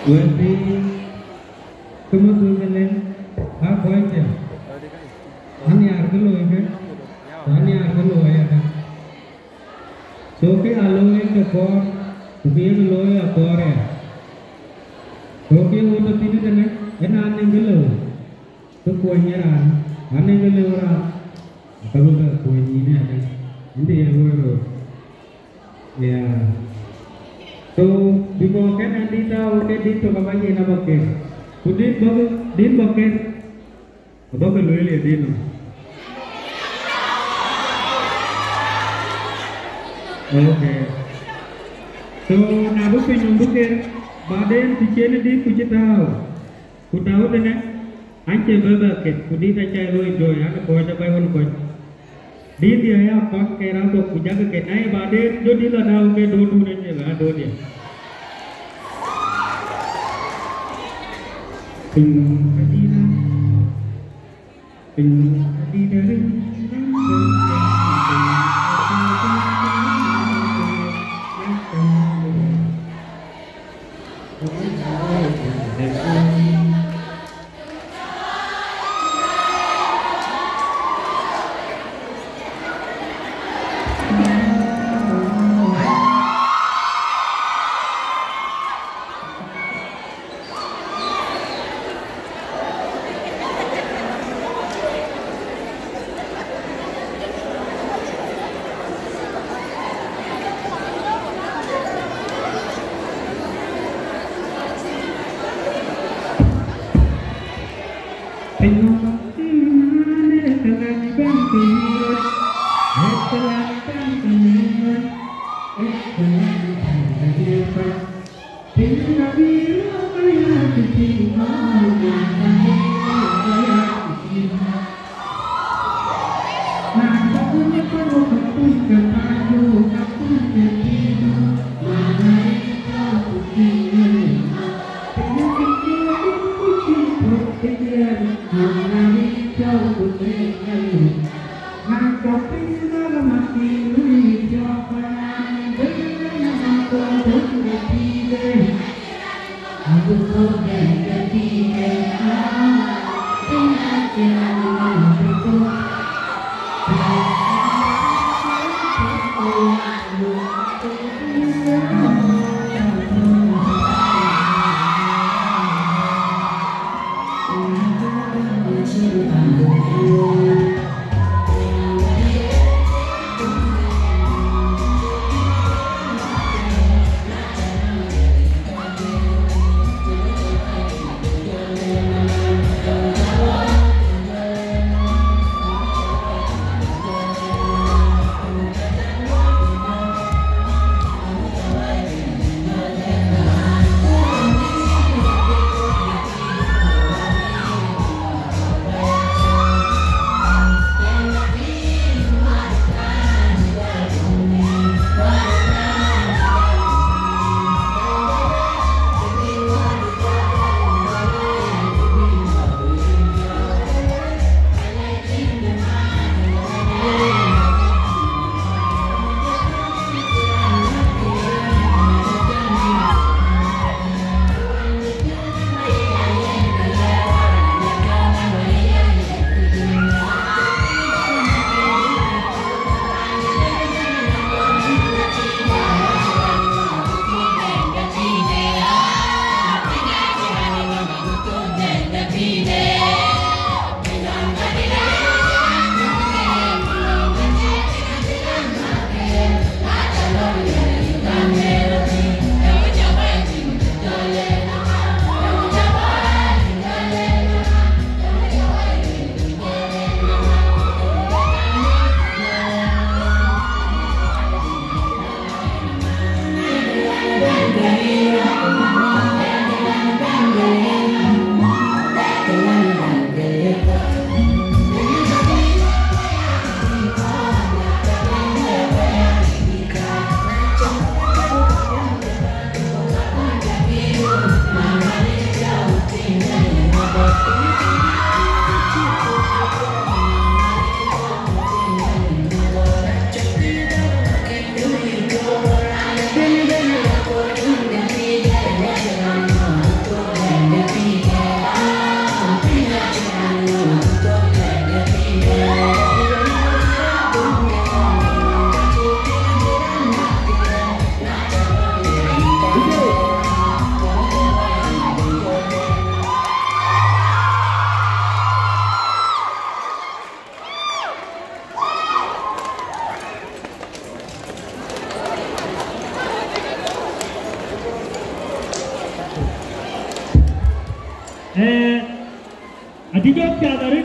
Berarti kemudian apa aja? Hanya argelo kan? Hanya argelo ya kan? So ke aloe ke kor, kemudian aloe akor ya. So ke udah tini dengan enak gelo, tu kuahnya ran, aneh gelo orang, kalau tak kuahnya ini ada, ini ya gue ya. So dibawakan nanti tahu ke di tu kapan ini nak pakai, kudin bawa, din pakai, apa keluar dia din. Okay. So nabu penyumbukin, badan dicene di kuci tahu dengan anche berbakat, kudi tak cai loi doi, ada kau capai hon kau. Di dia ya apa kera tu puja ke kenai badan, jo di lah tahu ke dua ni lah dua dia. Ping kadina, ping kadina. Adijo Piadari